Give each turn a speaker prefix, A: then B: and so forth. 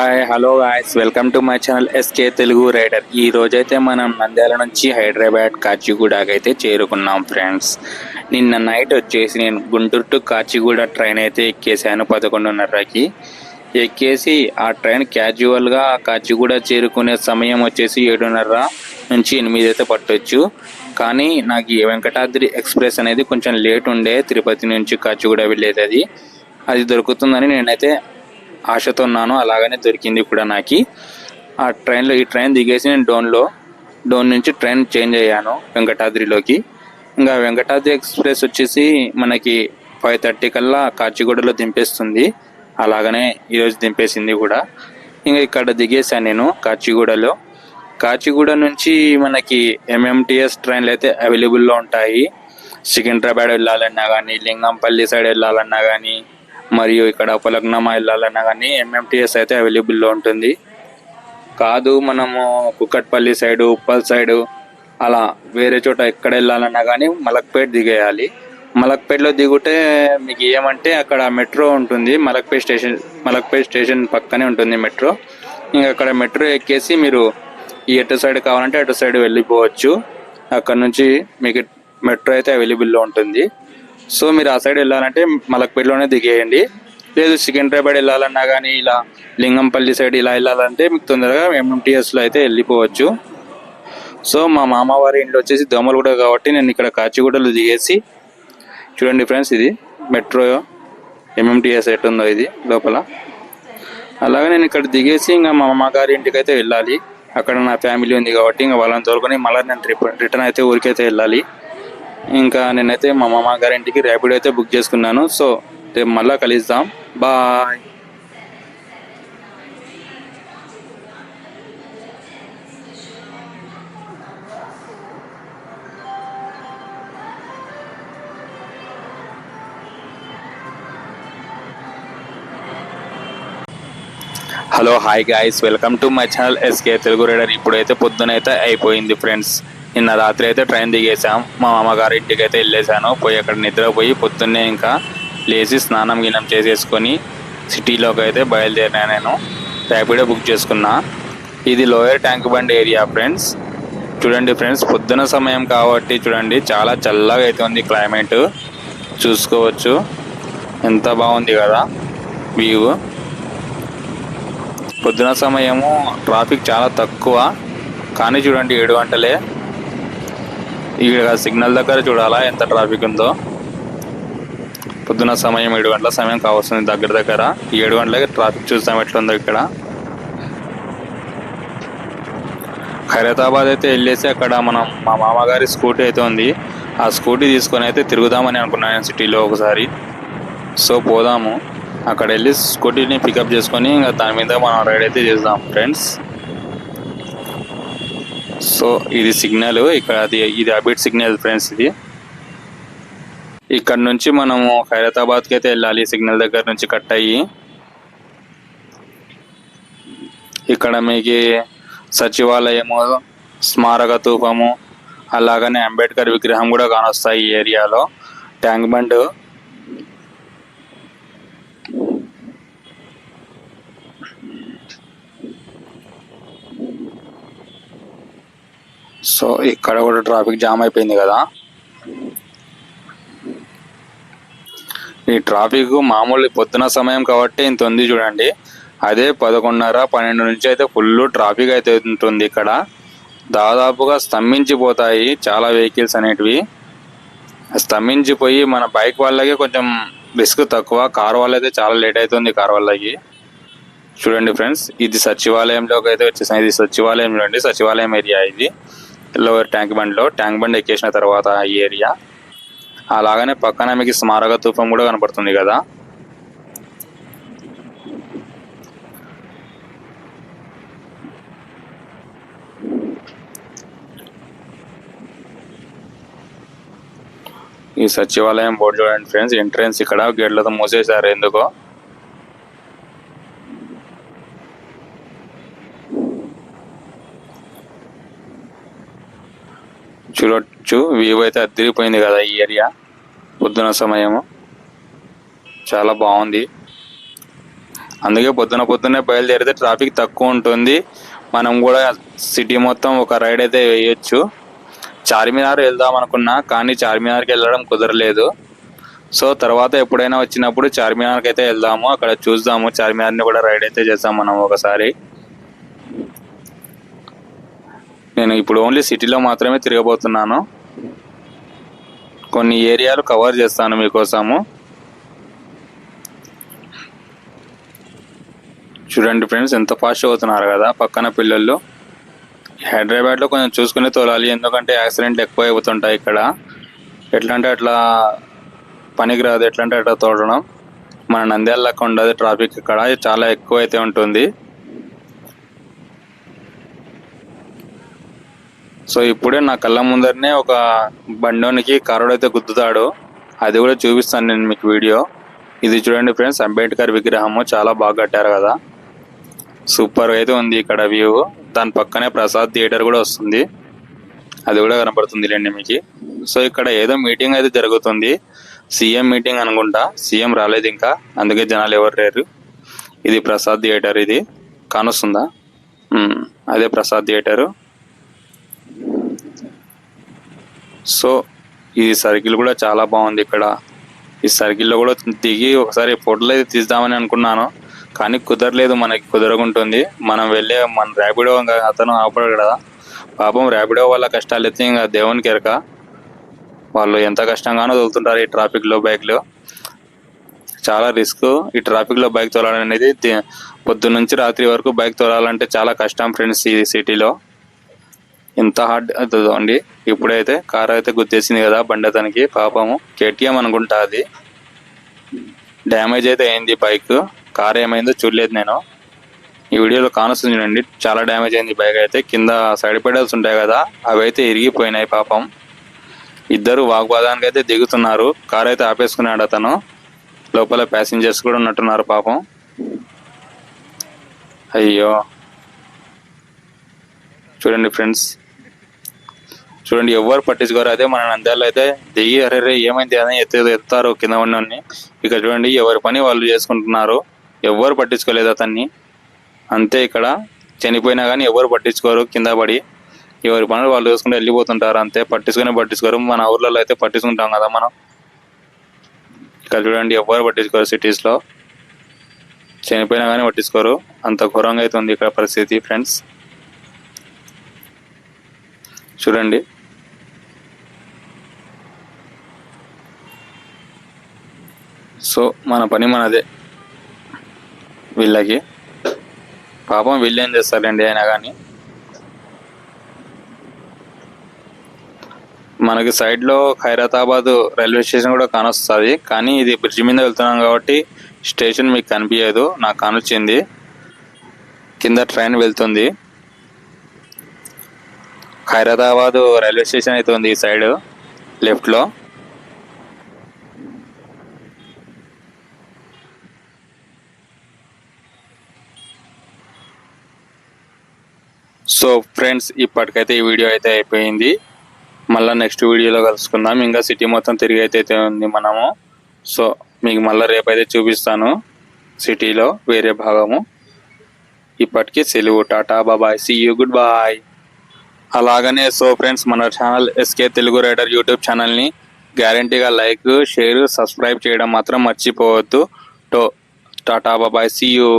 A: Hi hello guys, welcome to my channel SK Telugu rider. ఈ రోజైతే మనం నంద్యాల నుంచి హైదరాబాద్ కాచిగూడకి అయితే చేరుకున్నాం ఫ్రెండ్స్. నిన్న నైట్ వచ్చేసి నేను గుంటూరు టు కాచిగూడ ట్రైన్ అయితే ఎక్కేసాను 11:30కి. ఎక్కేసి ఆ ట్రైన్ క్యాజువల్గా కాచిగూడ చేరుకునే సమయం వచ్చేసి 7:30 నుంచి 8 అయితే పట్టొచ్చు. కానీ నాకు ఈ వెంకటాద్రి ఎక్స్ప్రెస్ అనేది కొంచెం లేట్ ఉండే, తిరుపతి నుంచి కాచిగూడ వెళ్ళేది. అది దొరుకుతుందని నేనైతే ఆశతో ఉన్నాను. అలాగనే దొరికింది కూడా నాకు. ఆ ట్రైన్లో ఈ ట్రైన్ దిగేసి నేను డోన్ నుంచి ట్రైన్ చేంజ్ అయ్యాను వెంకటాద్రిలోకి. ఇంకా వెంకటాద్రి ఎక్స్ప్రెస్ వచ్చేసి మనకి 5:30 కల్లా కాచిగూడలో దింపేస్తుంది. అలాగనే ఈరోజు దింపేసింది కూడా. ఇంకా ఇక్కడ దిగేసాను నేను కాచిగూడలో. కాచిగూడ నుంచి మనకి ఎంఎంటీఎస్ ట్రైన్లు అయితే అవైలబుల్లో ఉంటాయి. సికింద్రాబాద్ వెళ్ళాలన్నా కానీ, లింగంపల్లి సైడ్ వెళ్ళాలన్నా కానీ, మరియు ఇక్కడ పొలక్నామా వెళ్ళాలన్నా కానీ ఎంఎంటీఎస్ అయితే అవైలబుల్లో ఉంటుంది. కాదు మనము కుక్కట్పల్లి సైడు, ఉప్పల్ సైడు అలా వేరే చోట ఎక్కడ వెళ్ళాలన్నా కానీ మలక్పేట్ దిగేయాలి. మలక్పేటలో దిగుతే మీకు ఏమంటే అక్కడ మెట్రో ఉంటుంది. మలక్పేట్ స్టేషన్ పక్కనే ఉంటుంది మెట్రో. ఇంకా అక్కడ మెట్రో ఎక్కేసి మీరు ఎటు సైడ్ కావాలంటే అటు సైడ్ వెళ్ళిపోవచ్చు. అక్కడ నుంచి మీకు మెట్రో అయితే అవైలబుల్లో ఉంటుంది. సో మీరు ఆ సైడ్ వెళ్ళాలంటే మలక్పేటలోనే దిగేయండి. లేదు సికింద్రాబాద్ వెళ్ళాలన్నా కానీ, ఇలా లింగంపల్లి సైడ్ ఇలా వెళ్ళాలంటే మీకు తొందరగా ఎంఎంటీఎస్లో అయితే వెళ్ళిపోవచ్చు. సో మా మామవారి ఇంట్లో వచ్చేసి దోమలగూడ కాబట్టి నేను ఇక్కడ కాచిగూడలో దిగేసి, చూడండి ఫ్రెండ్స్, ఇది మెట్రో ఎంఎంటీఎస్ ఎట్టుందో ఇది లోపల. అలాగే నేను ఇక్కడ దిగేసి ఇంకా మా మామగారి ఇంటికి అయితే వెళ్ళాలి. అక్కడ నా ఫ్యామిలీ ఉంది కాబట్టి ఇంకా వాళ్ళని తోలుకొని మళ్ళీ నేను రిటర్న్ అయితే ఊరికైతే వెళ్ళాలి. ఇంకా నేనైతే మా మామ గారి ఇంటికి ర్యాపిడో అయితే బుక్ చేసుకున్నాను. సో రేపు మళ్ళీ కలుద్దాం. Bye. Hello hi guys, welcome to my channel SK Telugu rider. ఇప్పుడైతే పొద్దునైతే అయిపోయింది ఫ్రెండ్స్. నిన్న రాత్రి అయితే ట్రైన్ దిగేసాం. మా మామగారి ఇంటికి అయితే వెళ్ళేసాను. పోయి అక్కడ నిద్రపోయి పొద్దున్నే ఇంకా లేచి స్నానం గినం చేసేసుకొని సిటీలోకి అయితే బయలుదేరినా. నేను ర్యాపిడో బుక్ చేసుకున్నా. ఇది lower tank bund area friends. చూడండి ఫ్రెండ్స్, పొద్దున సమయం కాబట్టి చూడండి చాలా చల్లగా అయితే ఉంది. క్లైమేట్ చూసుకోవచ్చు, ఎంత బాగుంది కదా వ్యూ. పొద్దున సమయము ట్రాఫిక్ చాలా తక్కువ, కానీ చూడండి 7 గంటలే. ఇక్కడ సిగ్నల్ దగ్గర చూడాలా ఎంత ట్రాఫిక్ ఉందో. పొద్దున సమయం 7 గంటల సమయం కావస్తుంది దగ్గర 7 గంటలకి ట్రాఫిక్ చూస్తాం ఎట్లుందో ఇక్కడ. ఖైరతాబాద్ అయితే వెళ్ళేసి అక్కడ మా మామగారి స్కూటీ అయితే ఉంది. ఆ స్కూటీ తీసుకొని అయితే తిరుగుదామని అనుకున్నాను సిటీలో ఒకసారి. సో పోదాము, అక్కడ వెళ్ళి స్కూటీని పికప్ చేసుకొని ఇంకా దాని మీద మనం రైడ్ అయితే చేద్దాం ఫ్రెండ్స్. సో ఇది సిగ్నల్ ఇక్కడ, ఇది అబిట్ సిగ్నల్ ఫ్రెండ్స్. ఇది ఇక్కడ నుంచి మనము ఖైరతాబాద్కి అయితే వెళ్ళాలి. సిగ్నల్ దగ్గర నుంచి కట్ అయ్యి ఇక్కడ మీకు సచివాలయము, స్మారక ధూపము, అలాగనే అంబేద్కర్ విగ్రహం కూడా కానొస్తాయి ఈ ఏరియాలో. ట్యాంక్ బండ్, సో ఇక్కడ కూడా ట్రాఫిక్ జామ్ అయిపోయింది కదా. ఈ ట్రాఫిక్ మామూలు పొద్దున సమయం కాబట్టి ఇంత ఉంది చూడండి. అదే 11:30, 12 నుంచి అయితే ఫుల్ ట్రాఫిక్ అయితే ఉంటుంది ఇక్కడ. దాదాపుగా స్తంభించిపోతాయి చాలా వెహికల్స్ అనేటివి. స్తంభించిపోయి మన బైక్ వాళ్ళకి కొంచెం రిస్క్ తక్కువ, కార్ వాళ్ళైతే చాలా లేట్ అవుతుంది కార్ వాళ్ళకి. చూడండి ఫ్రెండ్స్, ఇది సచివాలయంలోకి అయితే వచ్చేసాం. ఇది సచివాలయం చూడండి, సచివాలయం ఏరియా ఇది. లోవర్ ట్యాంక్ బండ్ ఎక్కేసిన తర్వాత ఈ ఏరియా. అలాగనే పక్కన మీకు స్మారక ధూపం కూడా కనపడుతుంది కదా. ఈ సచివాలయం బోర్డు చూడండి ఫ్రెండ్స్. ఎంట్రెన్స్ ఇక్కడ గేట్లతో మూసేశారు ఎందుకో. చూడొచ్చు, వ్యూ అయితే అదిరిపోయింది కదా ఈ ఏరియా. పొద్దున సమయము చాలా బాగుంది. అందుకే పొద్దున్నే బయలుదేరితే ట్రాఫిక్ తక్కువ ఉంటుంది. మనం కూడా సిటీ మొత్తం ఒక రైడ్ అయితే వేయొచ్చు. చార్మినార్ వెళ్దాం అనుకున్నా, కానీ చార్మినార్కి వెళ్ళడం కుదరలేదు. సో తర్వాత ఎప్పుడైనా వచ్చినప్పుడు చార్మినార్కి అయితే వెళ్దాము, అక్కడ చూద్దాము. చార్మినార్ని కూడా రైడ్ అయితే చేద్దాం మనం ఒకసారి. నేను ఇప్పుడు ఓన్లీ సిటీలో మాత్రమే తిరగబోతున్నాను. కొన్ని ఏరియాలు కవర్ చేస్తాను మీకోసము. చూడండి ఫ్రెండ్స్, ఎంత ఫాస్ట్ అవుతున్నారు కదా పక్కన పిల్లలు. హైదరాబాద్లో కొంచెం చూసుకుని తోలాలి, ఎందుకంటే యాక్సిడెంట్లు ఎక్కువ అవుతుంటాయి ఇక్కడ. ఎట్లా అంటే అట్లా పనికి రాదు, ఎట్లా అంటే అట్లా తోడడం. మన నంద్యాల లెక్క ఉండదు ట్రాఫిక్, ఇక్కడ చాలా ఎక్కువ అయితే ఉంటుంది. సో ఇప్పుడే నా కళ్ళ ముందరనే ఒక బండోనికి కారుడు అయితే గుద్దుతాడు, అది కూడా చూపిస్తాను నేను మీకు వీడియో. ఇది చూడండి ఫ్రెండ్స్, అంబేద్కర్ విగ్రహము చాలా బాగా కట్టారు కదా, సూపర్ అయితే ఉంది ఇక్కడ వ్యూ. దాని పక్కనే ప్రసాద్ థియేటర్ కూడా వస్తుంది, అది కూడా కనపడుతుంది లేండి మీకు. సో ఇక్కడ ఏదో మీటింగ్ అయితే జరుగుతుంది, సీఎం మీటింగ్ అనుకుంటా. సీఎం రాలేదు ఇంకా, అందుకే జనాలు ఎవరు లేరు. ఇది ప్రసాద్ థియేటర్, ఇది కానొస్తుందా? అదే ప్రసాద్ థియేటరు. సో ఈ సర్కిల్ కూడా చాలా బాగుంది ఇక్కడ. ఈ సర్కిల్లో కూడా దిగి ఒకసారి ఫోటోలు అయితే తీద్దామని అనుకున్నాను, కానీ కుదరలేదు. మనకి కుదరకుంటుంది. మనం వెళ్ళే మన ర్యాపిడో అతను ఆపడు కదా పాపం. ర్యాపిడో వాళ్ళ కష్టాలు అయితే ఇంకా దేవునికి ఎరక. వాళ్ళు ఎంత కష్టంగానో తోలుతుంటారు ఈ ట్రాఫిక్లో బైక్లో. చాలా రిస్క్ ఈ ట్రాఫిక్లో బైక్ తోలడం అనేది. పొద్దున్న నుంచి రాత్రి వరకు బైక్ తోలాలంటే చాలా కష్టం ఫ్రెండ్స్ ఈ సిటీలో. ఎంత హార్డ్ అవుతుందో అండి. ఇప్పుడైతే కార్ అయితే గుద్దేసింది కదా బండి అతనికి, పాపము. కేటీఎం అనుకుంటా, అది డ్యామేజ్ అయితే అయింది బైక్. కార్ ఏమైందో చూడలేదు నేను, ఈ వీడియోలో కానొస్తుంది చూడండి. చాలా డ్యామేజ్ అయింది బైక్ అయితే. కింద సైడ్ పెడల్స్ ఉంటాయి కదా, అవి అయితే ఇరిగిపోయినాయి పాపం. ఇద్దరు వాగ్వాదానికి అయితే దిగుతున్నారు. కార్ అయితే ఆపేసుకున్నాడు అతను, లోపల ప్యాసింజర్స్ కూడా ఉన్నట్టున్నారు పాపం. అయ్యో చూడండి ఫ్రెండ్స్, చూడండి ఎవరు పట్టించుకోరు. అదే మన నంద్యాలలో అయితే దిగి అరే ఏమైంది అని ఎత్తారు కింద ఉన్నోన్ని. ఇక చూడండి ఎవరి పని వాళ్ళు చేసుకుంటున్నారు, ఎవరు పట్టించుకోలేదు అతన్ని. అంతే, ఇక్కడ చనిపోయినా కానీ ఎవరు పట్టించుకోరు, కింద పడి ఎవరి పనులు వాళ్ళు చూసుకుంటూ వెళ్ళిపోతుంటారు అంతే. పట్టించుకోరు. మన ఊర్లలో అయితే పట్టించుకుంటాం కదా మనం. ఇక్కడ చూడండి ఎవరు పట్టించుకోరు, సిటీస్లో చనిపోయినా కానీ పట్టించుకోరు. అంత ఘోరంగా అయితే ఉంది ఇక్కడ పరిస్థితి ఫ్రెండ్స్. చూడండి సో మన పని మనదే. వీళ్ళకి పాపం వీళ్ళేం చేస్తారండి అయినా కానీ. మనకి సైడ్లో ఖైరతాబాద్ రైల్వే స్టేషన్ కూడా కానొస్తుంది, కానీ ఇది బ్రిడ్జ్ మీద వెళ్తున్నాం కాబట్టి స్టేషన్ మీకు కనిపించదు. నాకు కానొచ్చింది, కింద ట్రైన్ వెళ్తుంది. ఖైరతాబాద్ రైల్వే స్టేషన్ అయితే ఉంది ఈ సైడ్ లెఫ్ట్లో. సో ఫ్రెండ్స్, ఇప్పటికైతే ఈ వీడియో అయితే అయిపోయింది. మళ్ళీ నెక్స్ట్ వీడియోలో కలుసుకుందాం. ఇంకా సిటీ మొత్తం తిరిగి అయితే ఉంది మనము. సో మీకు మళ్ళీ రేపైతే చూపిస్తాను సిటీలో వేరే భాగము. ఇప్పటికీ సెలవు, టాటా బాబాయ్, సీ యూ, గుడ్ బాయ్. అలాగనే సో ఫ్రెండ్స్, మన channel SK Telugu rider YouTube ఛానల్ని గ్యారంటీగా లైక్, షేర్, సబ్స్క్రైబ్ చేయడం మాత్రం మర్చిపోవద్దు. టాటా బాబాయ్, సీ యూ.